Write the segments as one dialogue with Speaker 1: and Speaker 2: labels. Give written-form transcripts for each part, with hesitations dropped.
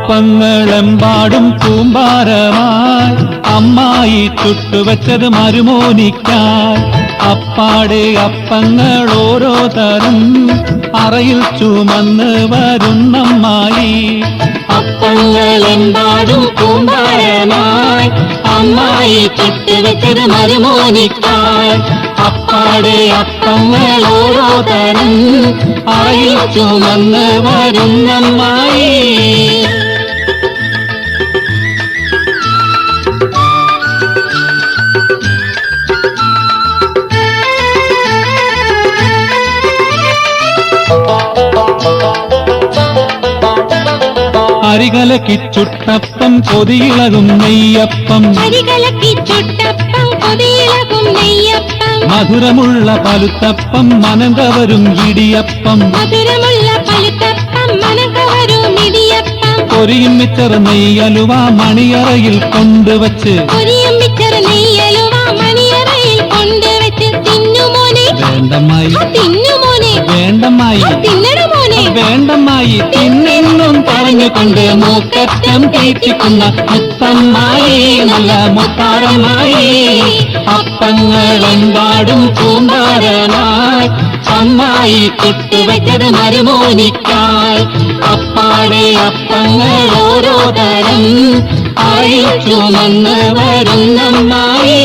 Speaker 1: അപ്പങ്ങളെമ്പാടും കൂമ്പാരമായി അമ്മായി ചുട്ടുവച്ചത് മരുമോനിക്കായി. അപ്പാടെ അപ്പങ്ങൾ ഓരോ തരം അറയിൽ ചുമന്ന് വരുന്നമ്മായി.
Speaker 2: അപ്പങ്ങളെമ്പാടും കൂമ്പാരമായി അമ്മായി ചുട്ടുവച്ചത് മരുമോനിക്കായി. അപ്പാടെ അപ്പങ്ങൾ ഓരോ തരം അറയിൽ ചുമന്ന് വരുന്നമ്മായി.
Speaker 1: അരികലക്കി ചുട്ടപ്പം കൊതിയിളകും നെയ്യപ്പം.
Speaker 2: അരികലക്കി ചുട്ടപ്പം കൊതിയിളകും നെയ്യപ്പം.
Speaker 1: മധുരമുള്ള പലുത്തപ്പം മനങ്കവരും ഇടിയപ്പം.
Speaker 2: മധുരമുള്ള പലുത്തപ്പം മനങ്കവരും ഇടിയപ്പം.
Speaker 1: പൊരിയും മിച്ചർ നെയ്യലുവ മണിയറയിൽ കൊണ്ടുവച്ച്.
Speaker 2: പൊരിയും മിച്ചർ നെയ്യലുവ മണിയറയിൽ കൊണ്ടുവച്ച്. തിന്നുമോനെ
Speaker 1: വേണ്ടമ്മായി
Speaker 2: തിന്നുമോനെ
Speaker 1: വേണ്ടമ്മായി
Speaker 2: തിന്നണമോനെ
Speaker 1: വേണ്ടമ്മായി തിന്നെന്നും പറഞ്ഞുകൊണ്ട് മൂക്കറ്റം തീറ്റിക്കുന്ന മുത്തമ്മായി നല്ല മുത്താരമായി. അപ്പങ്ങളെമ്പാടും കൂമ്പാരമായി അമ്മായി ചുട്ടുവച്ചത് മരുമോനിക്കായി. അപ്പാടെ അപ്പങ്ങൾ ഓരോ തരം അറയിൽ ചുമന്ന് വരുന്നമ്മായി.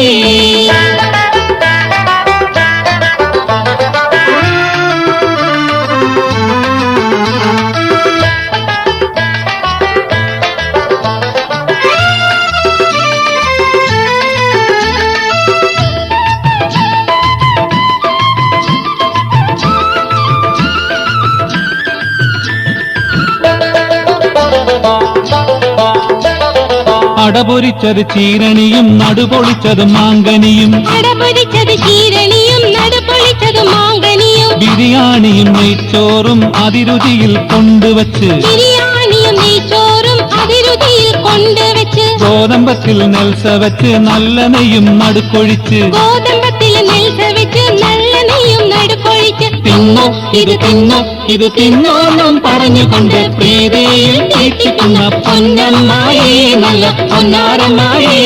Speaker 1: അടപൊരിച്ചത് ചീരണിയും നടുപൊളിച്ചത് മാങ്കനിയും.
Speaker 2: അടപൊരിച്ചത് ചീരണിയും നടുപൊളിച്ചത് മാങ്കനിയും.
Speaker 1: ബിരിയാണിയും നെയ്ച്ചോറും അതിരുചിയിൽ കൊണ്ടുവച്ച്.
Speaker 2: ബിരിയാണിയും നെയ്ച്ചോറും അതിരുചിയിൽ കൊണ്ടുവച്ച്.
Speaker 1: ഗോതമ്പത്തിൽ നെൽസ വെച്ച് നല്ല നെയ്യും നടുക്കൊഴിച്ച്.
Speaker 2: ഗോതമ്പത്തിൽ നെൽസ വെച്ച് നല്ല നെയ്യും നടുക്കൊഴിച്ച്.
Speaker 1: തിന്നു ഇത് തിന്നു ഇത് തിന്നോന്നും പറഞ്ഞുകൊണ്ട് പ്രീതിയിൽ തീറ്റിക്കുന്ന പൊന്നമ്മായി നല്ല പൊന്നാരമായി.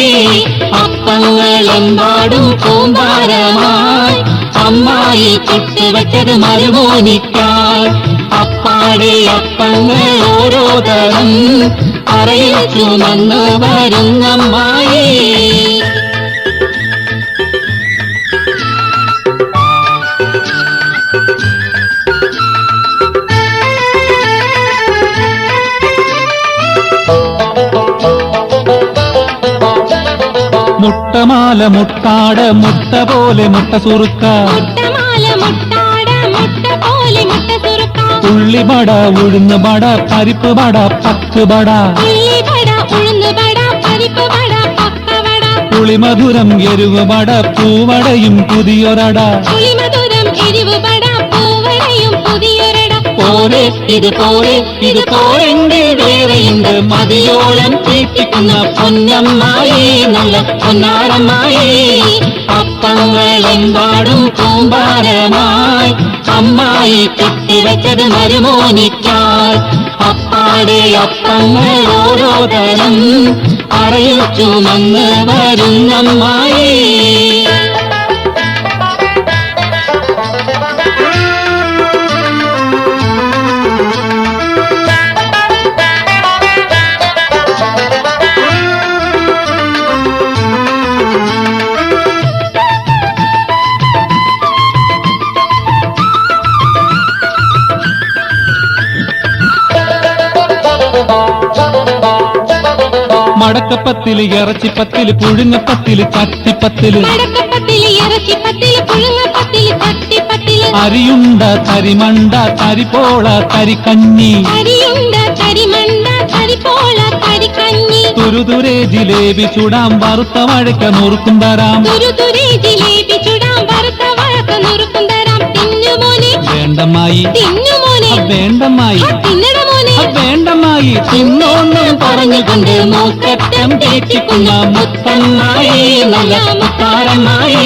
Speaker 1: അപ്പങ്ങളെമ്പാടും കൂമ്പാരമായി അമ്മായി ചുട്ടുവച്ചത് മരുമോനിക്കായി. അപ്പാടെ അപ്പങ്ങൾ ഓരോ തരം അറയിൽ ചുമന്ന് വരുന്നമ്മായി. മുട്ടമാല മുട്ടാട മുട്ട പോലെ മുട്ട സുറുക്ക.
Speaker 2: മുട്ടമാല മുട്ടാട മുട്ട പോലെ മുട്ട സുറുക്ക.
Speaker 1: ഉള്ളിവട ഉഴുന്ന് വട പരിപ്പ് വട പക്ക് വട.
Speaker 2: ഉള്ളിവട ഉഴുന്ന് വട പരിപ്പ് വട പക്കവട.
Speaker 1: പുളിമധുരം എരിവ് വട പൂവടയും പുതിയൊരട.
Speaker 2: പുളിമധുരം എരിവ് വട പൂവടയും പുതിയൊരട.
Speaker 1: പോലെ ഇതുപോലെ ഇതുപോലെങ്കിൽ വേറെയുണ്ട് മതിയോളം തീറ്റിക്കുന്ന പൊന്നമ്മായി നല്ല പൊന്നാരമായി. അപ്പങ്ങളെമ്പാടും കൂമ്പാരമായി അമ്മായി ചുട്ടുവച്ചത് മരുമോനിക്കായി. അപ്പാടെ അപ്പങ്ങൾ ഓരോ തരം അറയിൽ ചുമന്ന് വരുന്നമ്മായി. മടക്കപ്പത്തില് ഇറച്ചിപ്പത്തില് പുഴുങ്ങപ്പത്തില് ചട്ടിപ്പത്തില്.
Speaker 2: മടക്കപ്പത്തില് ഇറച്ചിപ്പത്തില് പുഴുങ്ങപ്പത്തില് ചട്ടിപ്പത്തില്.
Speaker 1: അരിയുണ്ട തരിമണ്ട തരിപ്പോള തരിക്കഞ്ഞി.
Speaker 2: അരിയുണ്ട തരിമണ്ട തരിപ്പോള തരിക്കഞ്ഞി.
Speaker 1: തുരുതുരേ ജിലേബി ചുടാം വറുത്ത വഴക്ക നുറുക്കും തരാം.
Speaker 2: തുരുതുരേ ജിലേബി ചുടാം വറുത്ത വഴക്ക നുറുക്കും തരാം. തിന്നുമോനെ
Speaker 1: വേണ്ടമ്മായി
Speaker 2: തിന്നുമോനെ
Speaker 1: വേണ്ടമ്മായി
Speaker 2: തിന്നണമോനെ
Speaker 1: വേണ്ടമ്മായി തിന്നോന്നും പറഞ്ഞുകൊണ്ട് മൂക്കറ്റം തീറ്റിക്കുന്ന മുത്തമ്മായി നല്ല മുത്താരമായി.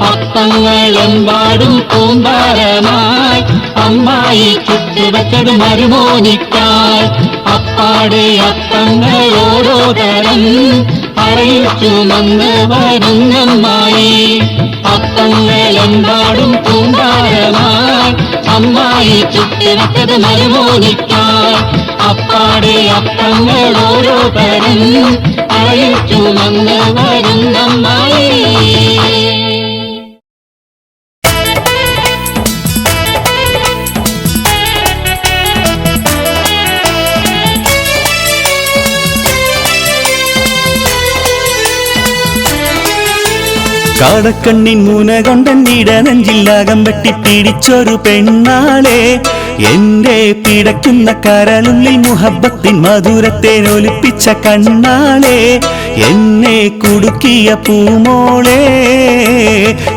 Speaker 1: അപ്പങ്ങളെമ്പാടും കൂമ്പാരമായി അമ്മായി ചുട്ടുവച്ചത് മരുമോനിക്കാൽ അപ്പാടെ അപ്പങ്ങൾ ഓരോ തരം അറിയിച്ചു വന്ന് വരുന്നമ്മായി അപ്പങ്ങളെമ്പാടും പൂങ്കാരമായി അമ്മായി ചുട്ടുവച്ചത് മരുമോനിക്കാൽ അപ്പാടെ അപ്പങ്ങൾ ഓരോ തരം അറിയിച്ചു വന്ന് വരുന്നമ്മായി
Speaker 3: കാടക്കണ്ണിൻ മൂന കൊണ്ടെന്നിട നെഞ്ചില്ലാകം വെട്ടി പിടിച്ചൊരു പെണ്ണാളെ എന്റെ പിടയ്ക്കുന്ന കരളുള്ളിൽ മുഹബത്തിൻ മധുരത്തെ ഒലിപ്പിച്ച കണ്ണാളെ എന്നെ കുടുക്കിയ പൂമോളെ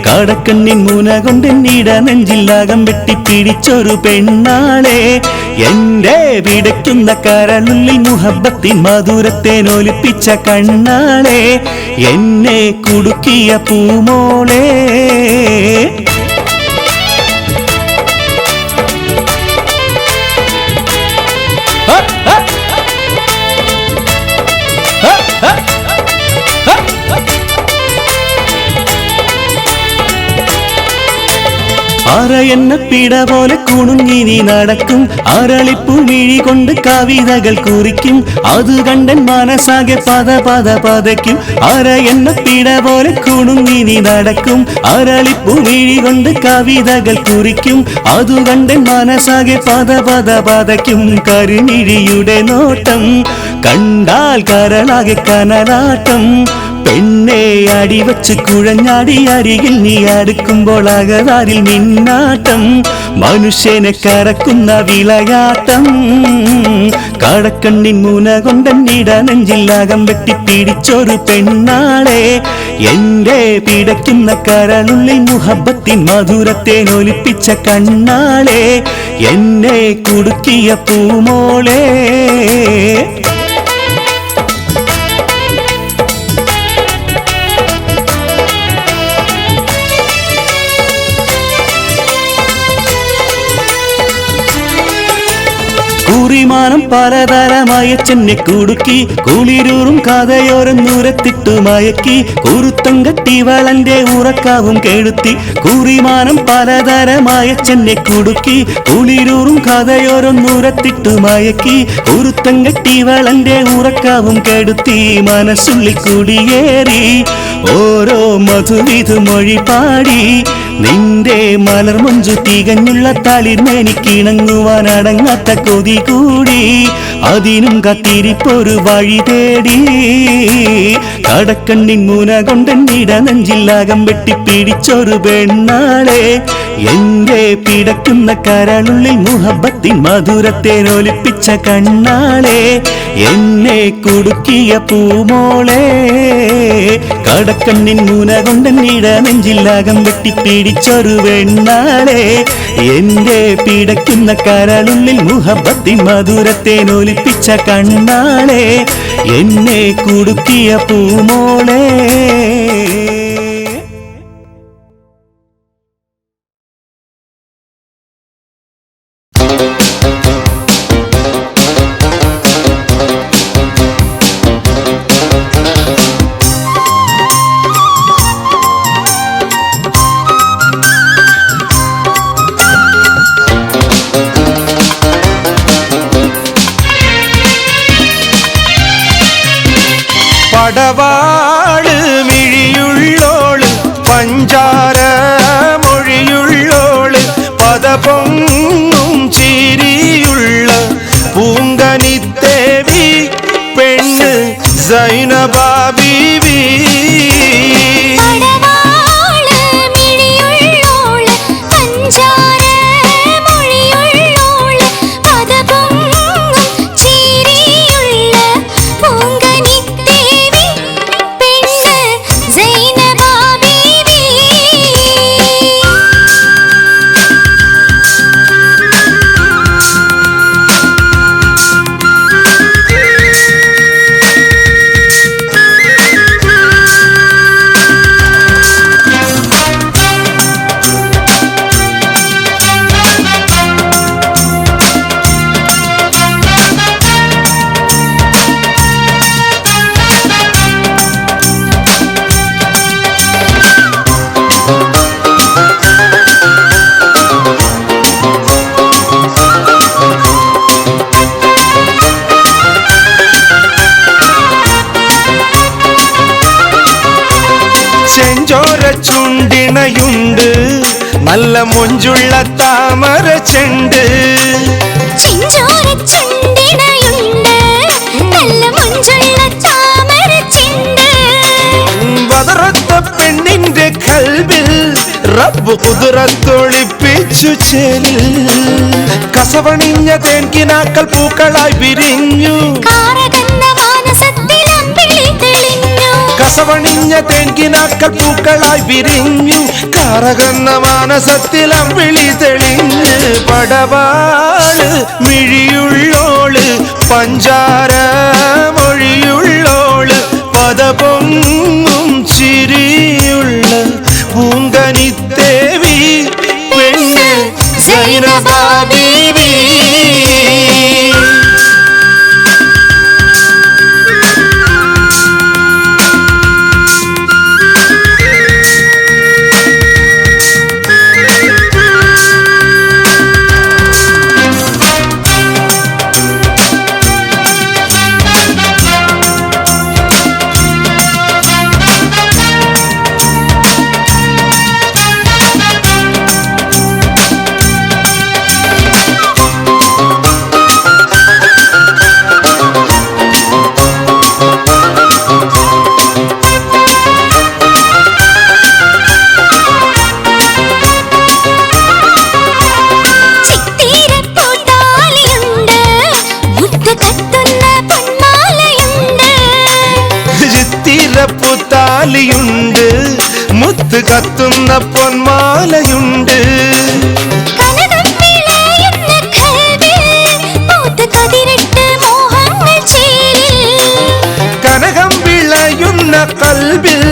Speaker 3: കാടക്കണ്ണിൻ മൂന കൊണ്ടെന്നിട നെഞ്ചില്ലാകം വെട്ടി പിടിച്ചൊരു പെണ്ണാളെ എന്റെ പിടയ്ക്കുന്ന കരളുള്ളിൽ മുഹബത്തിൻ മധുരത്തെ ഒലിപ്പിച്ച കണ്ണാളെ എന്നെ കുടുക്കിയ പൂമോളെ അറയെന്ന പിട പോലെ കുണുങ്ങി നീ നടക്കും അരളിപ്പൂ മിഴി കൊണ്ട് കവിതകൾ കുറിക്കും അത് കണ്ടൻ മനസ്സാകെ പതയ്ക്കും അറയെന്ന പിട പോലെ കുണുങ്ങി നീ നടക്കും അരളിപ്പൂ മിഴി കൊണ്ട് കവിതകൾ കുറിക്കും അത് കണ്ടൻ മനസ്സാകെ പതയ്ക്കും കരിമിഴിയുടെ നോട്ടം കണ്ടാൽ കരളാകെ കനലാട്ടം പെണ്ണെ അടിവച്ച് കുഴഞ്ഞാടി അരികിൽ നീ അടുക്കുമ്പോൾ അകതാരിൽ നിന്നാട്ടം മനുഷ്യനെ കറക്കുന്ന വിളയാട്ടം കാടക്കണ്ണിൻ മൂന കൊണ്ടെന്നിട നെഞ്ചില്ലാകം വെട്ടി പിടിച്ചൊരു പെണ്ണാളെ എന്റെ പിടയ്ക്കുന്ന കരളുള്ളിൽ മുഹബത്തിൻ മധുരത്തെ ഒലിപ്പിച്ച കണ്ണാളെ എന്നെ കുടുക്കിയ പൂമോളെ കുറിമാനം പലതരമായ ചെന്നെ കുടുക്കി കുളിരൂറും കഥയോരം നൂരത്തിട്ടു മയക്കി കുരുത്തം കെട്ടി വളന്റെ ഉറക്കാവും കെടുത്തി കുറിമാനം പലതരമായ ചെന്നെ കുടുക്കി കുളിരൂറും കഥയോരം നൂരത്തിട്ടു മയക്കി കുരുത്തം കെട്ടി വളന്റെ ഉറക്കാവും കെടുത്തി മനസ്സുള്ളിൽ കുടിയേറി ഓരോ മധുവിധു മൊഴി പാടി നിന്റെ മലർമൊഞ്ചു തികഞ്ഞുള്ള തളിർമേനിക്കിണങ്ങുവാൻ അടങ്ങാത്ത കൊതി കൂടി അതിനും കത്തിരിപ്പൊരു വഴി തേടി കടക്കണ്ണിൻ മൂന കൊണ്ടെന്നിട നെഞ്ചില്ലാകം വെട്ടി പിടിച്ചൊരു പെണ്ണാളെ എന്റെ പിടയ്ക്കുന്ന കരളുള്ളിൽ മുഹബത്തിൻ മധുരത്തെ ഒലിപ്പിച്ച കണ്ണാളെ എന്നെ കുടുക്കിയ പൂമോളെ കടക്കണ്ണിൻ മൂന കൊണ്ടെന്നിട നെഞ്ചില്ലാകം വെട്ടി പിടിച്ചൊരു പെണ്ണാളെ എന്റെ പിടയ്ക്കുന്ന കരളുള്ളിൽ മുഹബത്തിൻ മധുരത്തെ ഒലിപ്പിച്ച കണ്ണാളെ എന്നെ കുടുക്കിയ പൂമോളെ
Speaker 4: പടവാള് മിഴിയുള്ളോള് പഞ്ചാര മൊഴിയുള്ളോള് പദപൊങ്ങും ചിരിയുള്ള പൂങ്കനിത്തേവി പെണ്ണ് സൈനബ ബീവി നല്ല മുഞ്ചുള്ള താമര ചെണ്ട്
Speaker 2: ചിഞ്ചോര ചുണ്ടിണയുണ്ട് നല്ല മുഞ്ചുള്ള താമര ചിണ്ട്
Speaker 4: ബദറത്ത പെണ്ണിന്റെ കൽബിൽ റബ്ബ് കുതിരത്തൊളിപ്പിച്ചു ചേലിൽ കസവണിഞ്ഞ തേൻകിനാക്കൾ പൂക്കളായി വിരിഞ്ഞു കസവണിഞ്ഞ തേൻകിനാക്കൾ പൂക്കളായി വിരിഞ്ഞു കാറകന്ന മാനസത്തിൽ അമ്പിളി തെളിഞ്ഞ് പടവാള് മിഴിയുള്ളോള് പഞ്ചാര മൊഴിയുള്ളോള് പദപൊങ്ങും ചിരിയുള്ള പൂങ്കനിത്തേവി പെണ്ണ് സൈനബാ ബീവി പുത്താലിയുണ്ട് മുത്ത് കത്തുന്ന പൊന്മാലയുണ്ട് കനകം വിളയുന്ന കൽബിൽ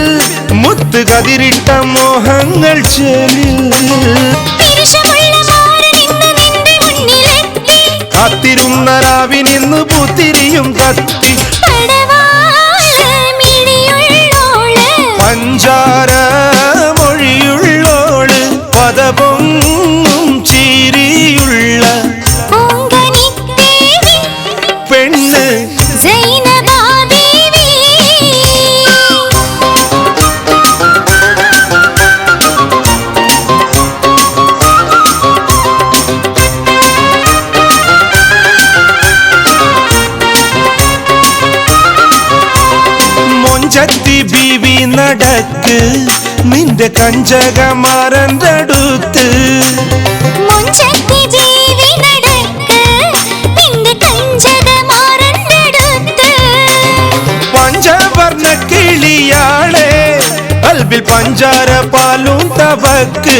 Speaker 4: മുത്ത് കതിരിട്ട മോഹങ്ങൾ ചേലിൽ കാത്തിരുന്ന രാവിനിന്ന് പുത്തിരിയും കത്തി പഞ്ചാര മൊഴിയുള്ളോള് പദപൊങ്ങും ചിരിയുള്ള പെണ്ണ്
Speaker 2: സൈനബാ ബീവി
Speaker 4: മൊഞ്ചത്തി ബീവി നടക്ക് നിന്റെ കഞ്ചകമാരൻ്റെ അടുത്ത് പഞ്ചവർണ്ണ കിളിയാളെ കൽബിൽ പഞ്ചാര പാലും തവക്ക്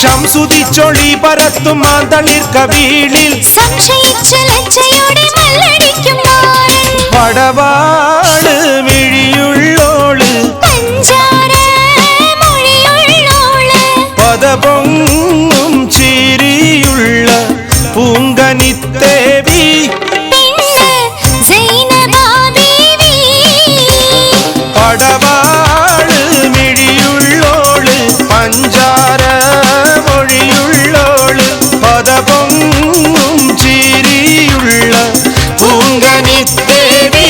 Speaker 4: ശംസുതിച്ചൊളി പരത്തും മാന്തളിർ കവിളിൽ പടവാള് മിഴിയുള്ളോള് പദപൊങ്ങും ചിരിയുള്ള പൂങ്കനിത്തേവി പടവാള് മിഴിയുള്ളോള് പഞ്ചാര മൊഴിയുള്ളോള് പദപൊങ്ങും ചിരിയുള്ള പൂങ്കനിത്തേവി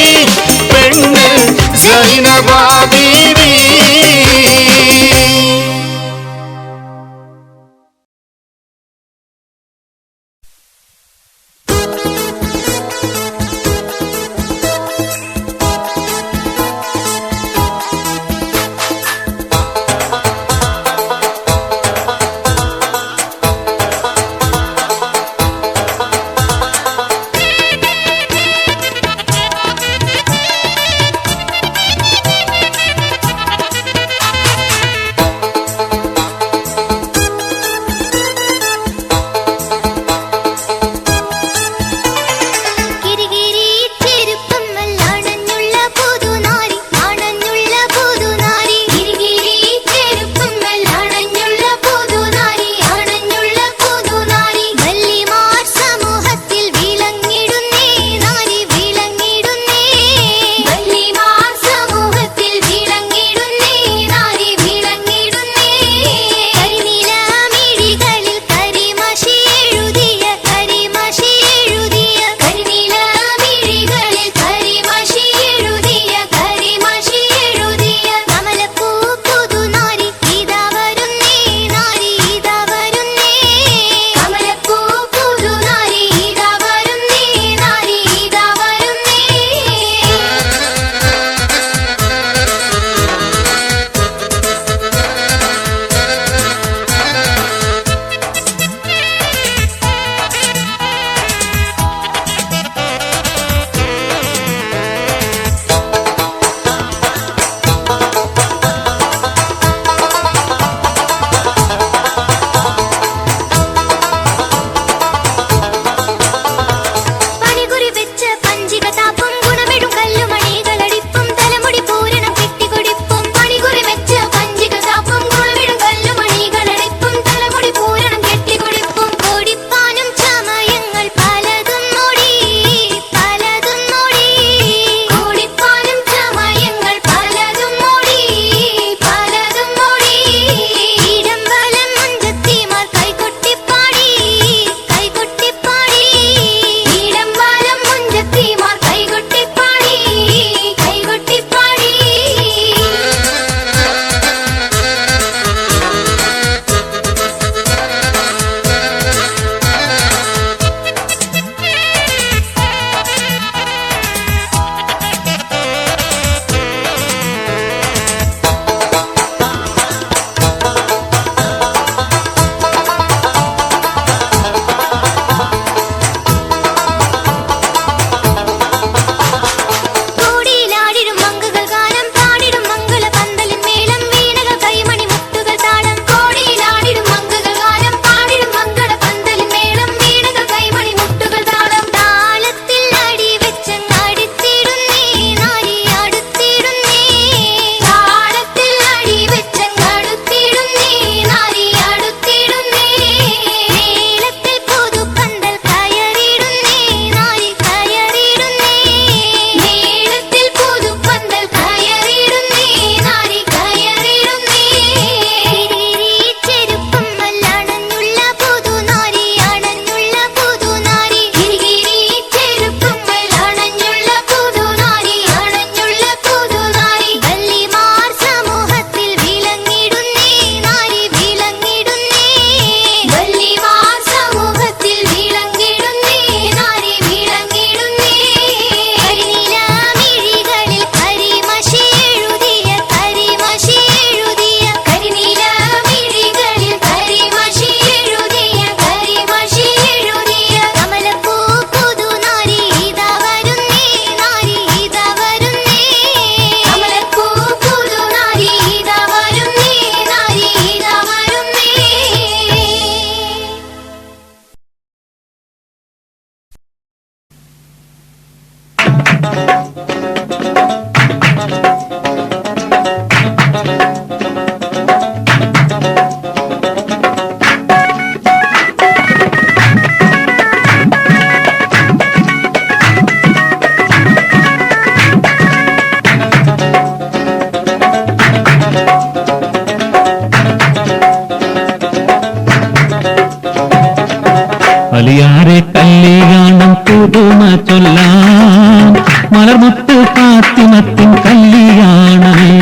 Speaker 1: അലിയാരെ കല്യാണം പുതുമ ചൊല്ലാം മലർമുത്ത് ഫാത്തിമത്തിൻ കല്യാണമേ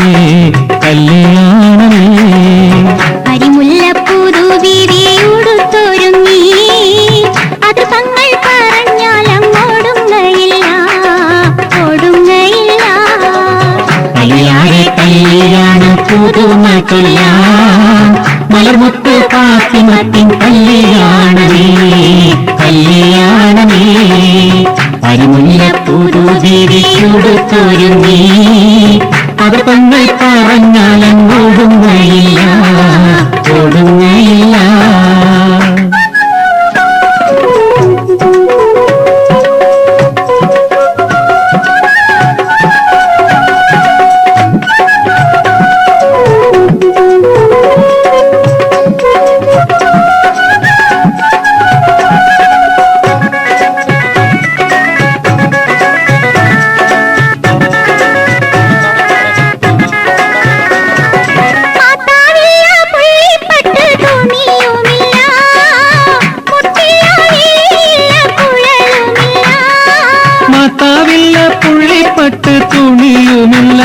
Speaker 1: കല്യാണമേ
Speaker 2: അരിമുല്ലപ്പൂതുവിരിയുടുത്തൊരുങ്ങി അത് തങ്ങൾ പറഞ്ഞാൽ അങ്ങോടുങ്ങയില്ല ഓടുങ്ങയില്ല
Speaker 1: അലിയാരെ കല്യാണം പുതുമ ചൊല്ലാം മലർമുത്ത് ഫാത്തിമത്തിൻ കല്യാണമേ കല്യാണമേ അരിമുല്ലപ്പൂതുവിരിയുടുത്തൊരുങ്ങി അത് തങ്ങൾ പറഞ്ഞാൽ അങ്ങോടുങ്ങയില്ല ഓടുങ്ങയില്ല മാതാവില്ല പുള്ളിപ്പട്ട് തുണിയുമില്ല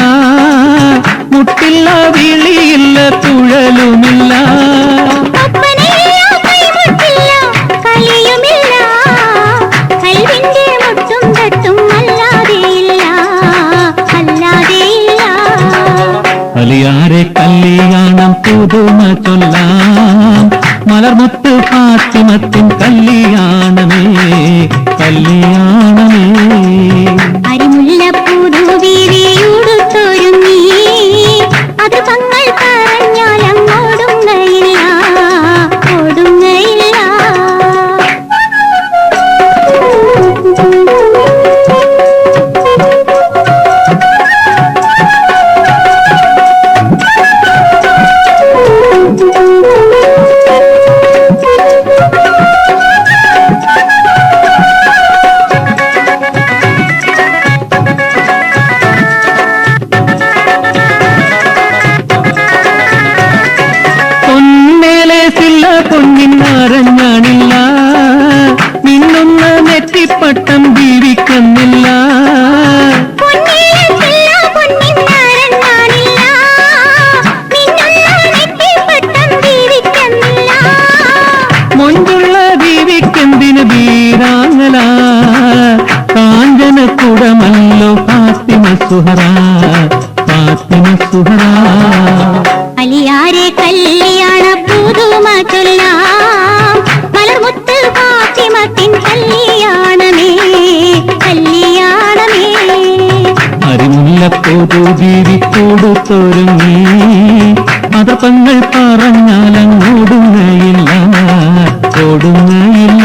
Speaker 1: മുട്ടില്ല വിളിയില്ല തുഴലുമില്ല അലിയാരെ കല്യാണം പുതുമ ചൊല്ലാം മലർമുത്ത് ഫാത്തിമത്തിൻ കല്യാണമേ കല്യാണമേ
Speaker 2: അരിമുല്ലപ്പൂതുവിരിയുടുത്തൊരുങ്ങി അത് തങ്ങൾ പറഞ്ഞാൽ അങ്ങോടുങ്ങയില്ല ഓടുങ്ങയില്ല
Speaker 1: പൊന്നിന്നരഞ്ഞാണില്ല മിന്നുന്ന നെറ്റിപ്പട്ടം ജീവിക്കുന്നില്ല മൊഞ്ചുള്ള ജീവിക്കെന്തിന് വീരാങ്ങല കാഞ്ചന കുടമല്ലോ ഫാത്തിമ സുഹറ ഫാത്തിമ സുഹറ
Speaker 2: അലിയാരെ കല്യാണ പുതുമ ചൊല്ലാം മലർമുത്ത് ഫാത്തിമത്തിൻ കല്യാണമേ കല്യാണമേ
Speaker 1: അരിമുല്ലപ്പൂതുവിരിക്കൊടുത്തൊരുങ്ങി മതപ്പങ്ങൾ പറഞ്ഞാൽ അങ്ങോടുങ്ങയില്ല ഓടുങ്ങയില്ല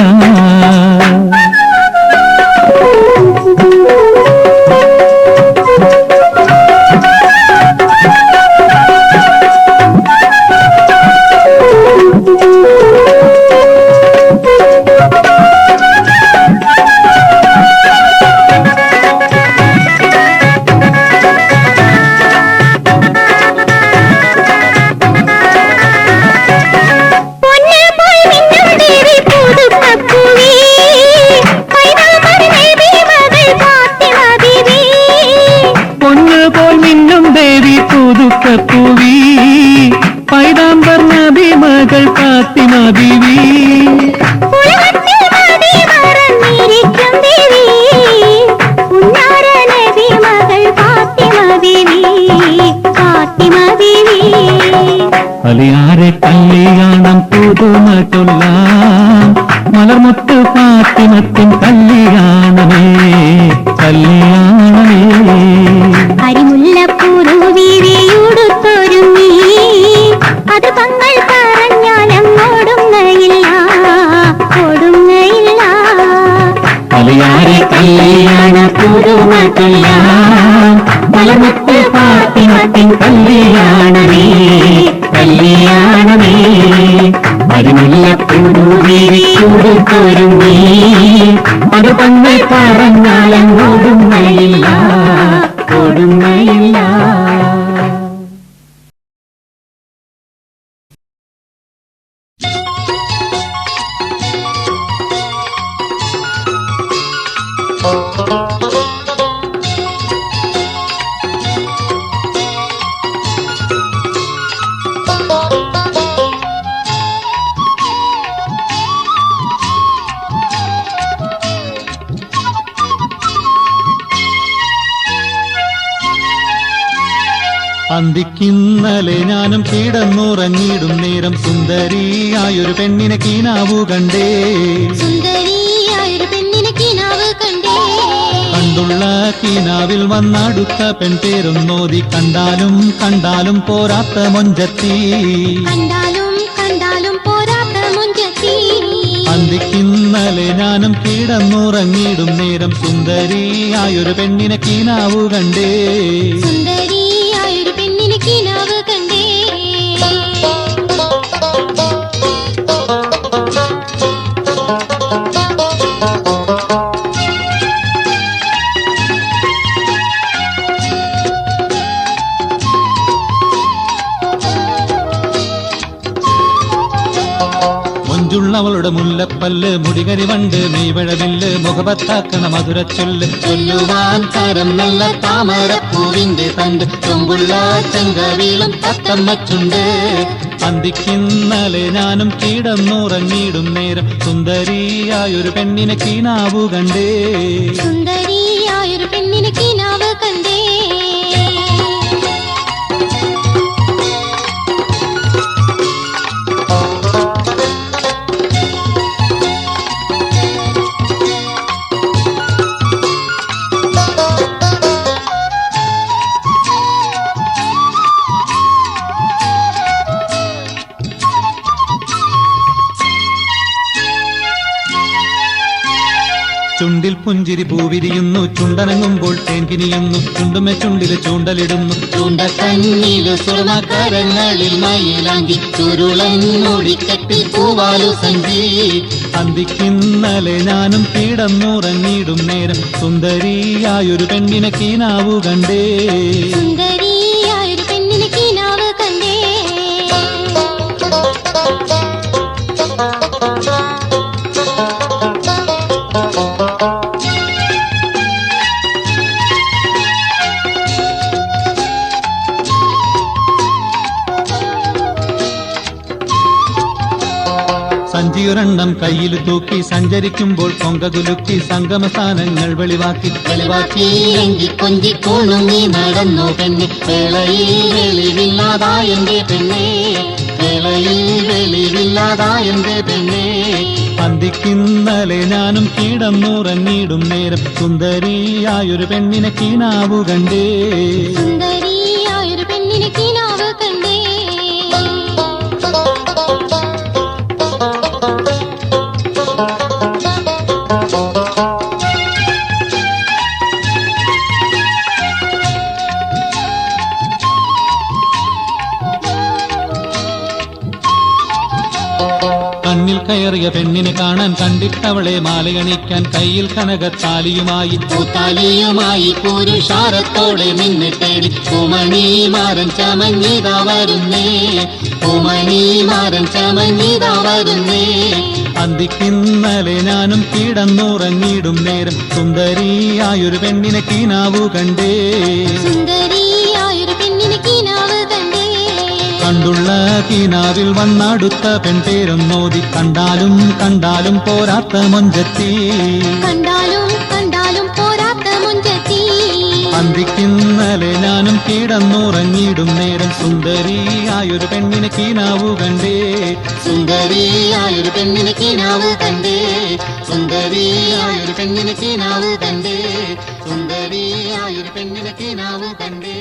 Speaker 1: പൂവി പൈതാംബർ നബി മകൾ ഫാത്തിമ ബീവി അലിയാരെ കല്യാണം പുതുമ ചൊല്ലാം മലർമുത്ത് ഫാത്തിമത്തിൻ കല്യാണമേ കല്യാണമേ
Speaker 2: അരിമുല്ലപ്പൂതുവിരിയുടുത്തൊരുങ്ങി അത് തങ്ങൾ പറഞ്ഞാൽ അങ്ങോടുങ്ങയില്ല ഓടുങ്ങയില്ല
Speaker 1: അലിയാരെ കല്യാണ പുതുമ ചൊല്ലാം മലർമുത്ത് ഫാത്തിമത്തിൻ കല്യാണമേ കല്യാണമേ അരിമുല്ലപ്പൂതുവിരിക്കൊടുത്തൊരുങ്ങി അത് തങ്ങൾ പറഞ്ഞാൽ അങ്ങോടുങ്ങയില്ല ഓടുങ്ങയില്ല. അന്തിക്കിന്നലെ ഞാനും കിടന്നുറങ്ങിയിടും നേരം സുന്ദരിയായൊരു പെണ്ണിനെ കീനാവു കണ്ടേ.
Speaker 2: സുന്ദരിയായൊരു പെണ്ണിനെ കിനാവ് കണ്ടേ.
Speaker 1: കണ്ടുള്ള കീനാവിൽ വന്നടുത്ത പെൺപേരൊന്നോതി കണ്ടാലും കണ്ടാലും പോരാത്ത മൊഞ്ചത്തി.
Speaker 2: കണ്ടാലും കണ്ടാലും പോരാത്ത മുഞ്ചത്തി.
Speaker 1: അന്തിക്കിന്നലെ ഞാനും കിടന്നുറങ്ങിയിടും നേരം സുന്ദരിയായൊരു പെണ്ണിനെ കീനാവു കണ്ടേ.
Speaker 2: സുന്ദരിയായൊരു പെണ്ണിനെ കിനാവ് കണ്ടേ.
Speaker 1: മൊഞ്ചുള്ളവളുടെ മുല്ലപ്പല്ല് മുടികരി വണ്ട് മെയ്വഴവില്ല് മുഖപത്താക്കണ മധുരച്ചൊല്ല് ചൊല്ലുവാൻ തരം നല്ല താമരപ്പൂവിന്റെ തണ്ട് ചൊമ്പുള്ള ചെങ്കവീളും തത്തമ്മച്ചുണ്ട്. അന്തിക്കിന്നലെ ഞാനും കിടന്നുറങ്ങിയിടും നേരം സുന്ദരിയായൊരു പെണ്ണിനെ കീനാവു കണ്ടേ.
Speaker 2: സുന്ദരിയായൊരു പെണ്ണിനെ കിനാവ് കണ്ടേ.
Speaker 1: ചുണ്ടിൽ പുഞ്ചിരി പൂവിരിയുന്നു ചുണ്ടനങ്ങുമ്പോൾ തേൻകിനിയുന്നു ചുണ്ടുമെ ചുണ്ടില് ചൂണ്ടലിടുന്നു
Speaker 2: ചൂണ്ടക്കണ്ണില് സുർമകരങ്ങളിൽ മയിലാങ്കി ചുരുളൻ മൂടിക്കെട്ടി പൂവാലു സഞ്ചി.
Speaker 1: അന്തിക്കിന്നലെ ഞാനും കിടന്നുറങ്ങിയിടും നേരം സുന്ദരിയായൊരു പെണ്ണിനെ കീനാവു കണ്ടേ.
Speaker 2: സുന്ദരിയായൊരു പെണ്ണിനെ കിനാവ് കണ്ടേ.
Speaker 1: സഞ്ചിയൊരെണ്ണം കയ്യിൽ തൂക്കി സഞ്ചരിക്കുമ്പോൾ പൊങ്കകുലുക്കി സംഗമസ്ഥാനങ്ങൾ വെളിവാക്കി.
Speaker 2: വെളിവാക്കിയെങ്കിൽ കൊഞ്ചി കൊണുങ്ങി നടന്നു പെണ്ണെ. വേളയിൽ വെളിവില്ലാതായെന്റെ പെണ്ണെ. വേളയിൽ വെളിവില്ലാതായെന്റെ പെണ്ണെ.
Speaker 1: അന്തിക്കിന്നലെ ഞാനും കിടന്നുറങ്ങിയിടും നേരം സുന്ദരിയായൊരു പെണ്ണിനെ കീനാവു കണ്ടേ.
Speaker 2: സുന്ദരിയായൊരു പെണ്ണിനെ കിനാവ് കണ്ടേ.
Speaker 1: കണ്ണിൽ കയറിയ പെണ്ണിനെ കാണാൻ കണ്ടിട്ടവളെ മാലയണിക്കാൻ കയ്യിൽ കനകത്താലിയുമായി
Speaker 2: പൂത്താലിയുമായി പുരുഷാരത്തോടെ നിന്നെ തേടി പൂമണിമാരൻ ചമഞ്ഞിതാ വരുന്നേ. പൂമണിമാരൻ ചമഞ്ഞിതാ വരുന്നേ.
Speaker 1: അന്തിക്കിന്നലെ ഞാനും കിടന്നുറങ്ങിയിടും നേരം സുന്ദരിയായൊരു പെണ്ണിനെ കീനാവു കണ്ടേ.
Speaker 2: സുന്ദരിയായൊരു പെണ്ണിനെ കിനാവ് കണ്ടേ.
Speaker 1: കണ്ടുള്ള കീനാവിൽ വന്നടുത്ത പെൺപേരൊന്നോതി കണ്ടാലും കണ്ടാലും പോരാത്ത മൊഞ്ചത്തി.
Speaker 2: കണ്ടാലും കണ്ടാലും പോരാത്ത മുഞ്ചത്തി.
Speaker 1: അന്തിക്കിന്നലെ ഞാനും കിടന്നുറങ്ങിയിടും നേരം സുന്ദരിയായൊരു പെണ്ണിനെ കീനാവു കണ്ടേ.
Speaker 2: സുന്ദരിയായൊരു പെണ്ണിനെ കിനാവ് കണ്ടേ. സുന്ദരിയായൊരു പെണ്ണിനെ കിനാവ് കണ്ടേ. സുന്ദരിയായൊരു പെണ്ണിനെ കിനാവ് കണ്ടേ.